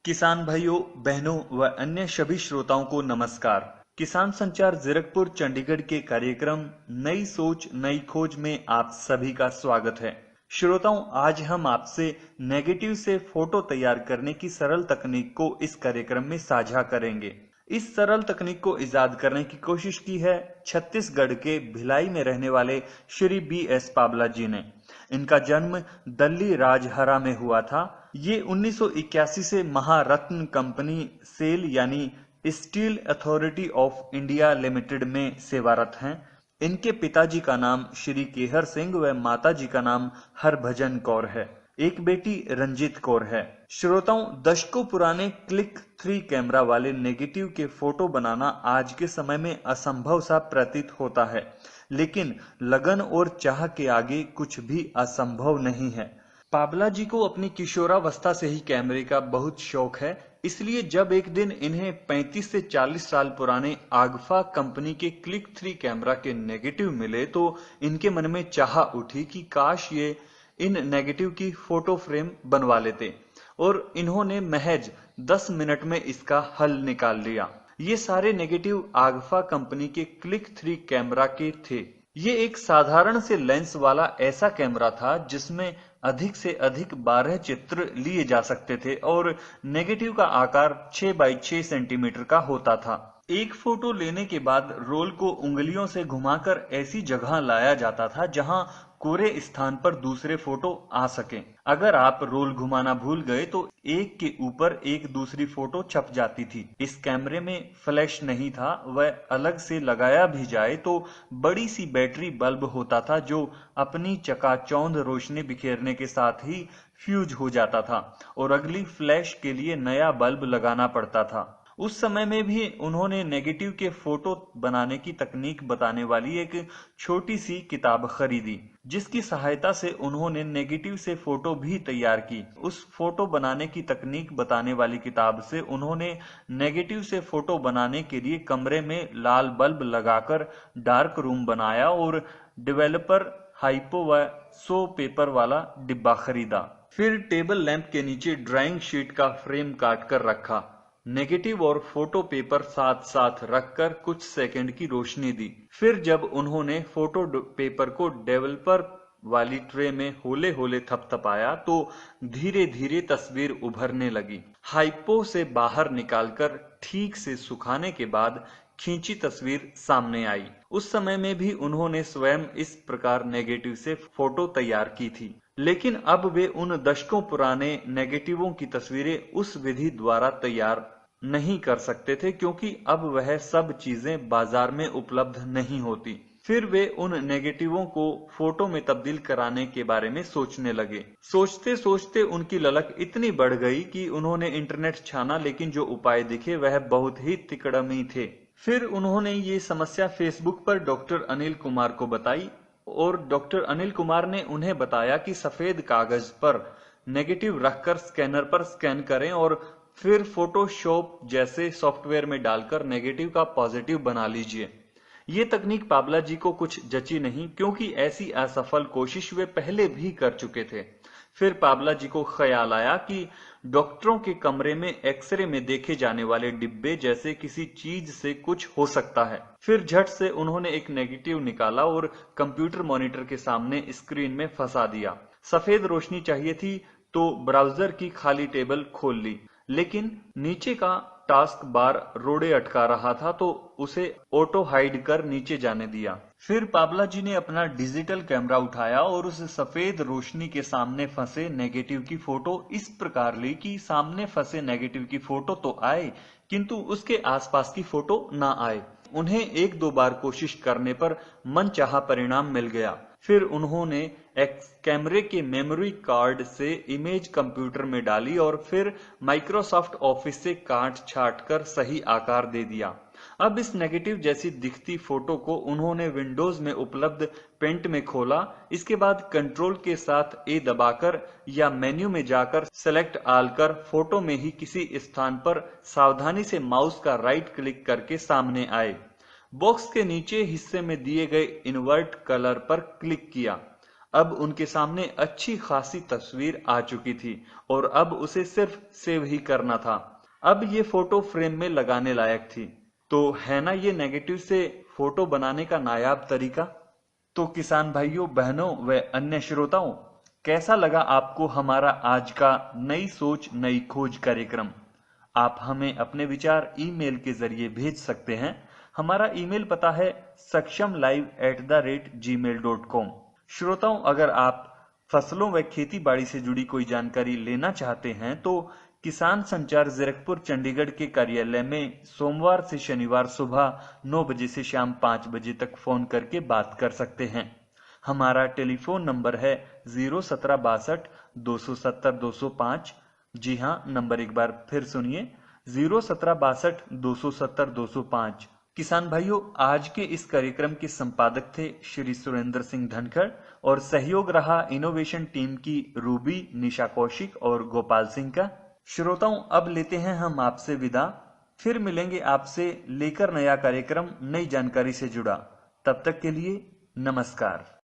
किसान भाइयों, बहनों व अन्य सभी श्रोताओं को नमस्कार। किसान संचार जीरकपुर चंडीगढ़ के कार्यक्रम नई सोच नई खोज में आप सभी का स्वागत है। श्रोताओं, आज हम आपसे नेगेटिव से फोटो तैयार करने की सरल तकनीक को इस कार्यक्रम में साझा करेंगे। इस सरल तकनीक को इजाद करने की कोशिश की है छत्तीसगढ़ के भिलाई में रहने वाले श्री B.S. पाबला जी ने। इनका जन्म दल्ली राजहरा में हुआ था। ये 1981 से महारत्न कंपनी सेल यानी steel authority of India limited में सेवारत हैं। इनके पिताजी का नाम श्री केहर सिंह व माताजी का नाम हरभजन कौर है। एक बेटी रंजीत कौर है। श्रोताओं, दशकों पुराने क्लिक 3 कैमरा वाले नेगेटिव के फोटो बनाना आज के समय में असंभव सा प्रतीत होता है, लेकिन लगन और चाह के आगे कुछ भी असंभव नहीं है। पाबला जी को अपनी किशोरावस्था से ही कैमरे का बहुत शौक है, इसलिए जब एक दिन इन्हें 35 से 40 साल पुराने आगफा कंपनी के क्लिक 3 कैमरा के नेगेटिव मिले तो इनके मन में चाह उठी कि काश ये इन नेगेटिव की फोटो फ्रेम बनवा लेते, और इन्होंने महज 10 मिनट में इसका हल निकाल लिया। ये सारे नेगेटिव आगफा कंपनी के क्लिक 3 कैमरा के थे। ये एक साधारण से लेंस वाला ऐसा कैमरा था जिसमें अधिक से अधिक 12 चित्र लिए जा सकते थे और नेगेटिव का आकार 6 बाई 6 सेंटीमीटर का होता था। एक फोटो लेने के बाद रोल को उंगलियों से घुमाकर ऐसी जगह लाया जाता था जहां कोरे स्थान पर दूसरे फोटो आ सके। अगर आप रोल घुमाना भूल गए तो एक के ऊपर एक दूसरी फोटो छप जाती थी। इस कैमरे में फ्लैश नहीं था, वह अलग से लगाया भी जाए तो बड़ी सी बैटरी बल्ब होता था जो अपनी चकाचौंध रोशनी बिखेरने के साथ ही फ्यूज हो जाता था और अगली फ्लैश के लिए नया बल्ब लगाना पड़ता था। उस समय में भी उन्होंने नेगेटिव के फोटो बनाने की तकनीक बताने वाली एक छोटी सी किताब खरीदी, जिसकी सहायता से उन्होंने नेगेटिव से फोटो भी तैयार की। उस फोटो बनाने की तकनीक बताने वाली किताब से उन्होंने नेगेटिव से फोटो बनाने के लिए कमरे में लाल बल्ब लगाकर डार्क रूम बनाया और डेवलपर हाइपो व सो पेपर वाला डिब्बा खरीदा। फिर टेबल लैंप के नीचे ड्राइंग शीट का फ्रेम काट कर रखा। नेगेटिव और फोटो पेपर साथ साथ रखकर कुछ सेकंड की रोशनी दी। फिर जब उन्होंने फोटो पेपर को डेवलपर वाली ट्रे में होले होले थपथपाया तो धीरे धीरे तस्वीर उभरने लगी। हाइपो से बाहर निकालकर ठीक से सुखाने के बाद खींची तस्वीर सामने आई। उस समय में भी उन्होंने स्वयं इस प्रकार नेगेटिव से फोटो तैयार की थी, लेकिन अब वे उन दशकों पुराने नेगेटिवों की तस्वीरें उस विधि द्वारा तैयार नहीं कर सकते थे, क्योंकि अब वह सब चीजें बाजार में उपलब्ध नहीं होती। फिर वे उन नेगेटिवों को फोटो में तब्दील कराने के बारे में सोचने लगे। सोचते सोचते उनकी ललक इतनी बढ़ गई कि उन्होंने इंटरनेट छाना, लेकिन जो उपाय दिखे वह बहुत ही तिकड़मी थे। फिर उन्होंने ये समस्या फेसबुक पर डॉक्टर अनिल कुमार को बताई और डॉक्टर अनिल कुमार ने उन्हें बताया कि सफेद कागज पर नेगेटिव रखकर स्कैनर पर स्कैन करें और फिर फोटोशॉप जैसे सॉफ्टवेयर में डालकर नेगेटिव का पॉजिटिव बना लीजिए। ये तकनीक पाबला जी को कुछ जची नहीं, क्योंकि ऐसी असफल कोशिश वे पहले भी कर चुके थे। फिर पाबला जी को ख्याल आया कि डॉक्टरों के कमरे में एक्सरे में देखे जाने वाले डिब्बे जैसे किसी चीज से कुछ हो सकता है। फिर झट से उन्होंने एक नेगेटिव निकाला और कंप्यूटर मॉनिटर के सामने स्क्रीन में फंसा दिया। सफेद रोशनी चाहिए थी तो ब्राउजर की खाली टेबल खोल ली, लेकिन नीचे का टास्क बार रोड़े अटका रहा था तो उसे ऑटो हाइड कर नीचे जाने दिया। फिर पाबला जी ने अपना डिजिटल कैमरा उठाया और उस सफेद रोशनी के सामने फंसे नेगेटिव की फोटो इस प्रकार ली कि सामने फंसे नेगेटिव की फोटो तो आए, किंतु उसके आसपास की फोटो ना आए। उन्हें एक दो बार कोशिश करने पर मनचाहा परिणाम मिल गया। फिर उन्होंने कैमरे के मेमोरी कार्ड से इमेज कंप्यूटर में डाली और फिर माइक्रोसॉफ्ट ऑफिस से काट छाट कर सही आकार दे दिया। अब इस नेगेटिव जैसी दिखती फोटो को उन्होंने विंडोज में उपलब्ध पेंट में खोला। इसके बाद कंट्रोल के साथ ए दबाकर या मेन्यू में जाकर सेलेक्ट आल कर फोटो में ही किसी स्थान पर सावधानी से माउस का राइट क्लिक करके सामने आए। बॉक्स के नीचे हिस्से में दिए गए इन्वर्ट कलर पर क्लिक किया। अब उनके सामने अच्छी खासी तस्वीर आ चुकी थी और अब उसे सिर्फ सेव ही करना था। अब ये फोटो फ्रेम में लगाने लायक थी। तो है ना ये नेगेटिव से फोटो बनाने का नायाब तरीका। तो किसान भाइयों बहनों व अन्य श्रोताओं, कैसा लगा आपको हमारा आज का नई सोच नई खोज कार्यक्रम। आप हमें अपने विचार ईमेल के जरिए भेज सकते हैं। हमारा ईमेल पता है sakshamlive@gmail.com। श्रोताओं, अगर आप फसलों व खेती बाड़ी से जुड़ी कोई जानकारी लेना चाहते हैं तो किसान संचार जीरकपुर चंडीगढ़ के कार्यालय में सोमवार से शनिवार सुबह 9 बजे से शाम 5 बजे तक फोन करके बात कर सकते हैं। हमारा टेलीफोन नंबर है 01762 जी हाँ, नंबर एक बार फिर सुनिए 01762 किसान भाइयों, आज के इस कार्यक्रम के संपादक थे श्री सुरेंद्र सिंह धनखड़ और सहयोग रहा इनोवेशन टीम की रूबी, निशा कौशिक और गोपाल सिंह का। श्रोताओं, अब लेते हैं हम आपसे विदा। फिर मिलेंगे आपसे लेकर नया कार्यक्रम नई जानकारी से जुड़ा। तब तक के लिए नमस्कार।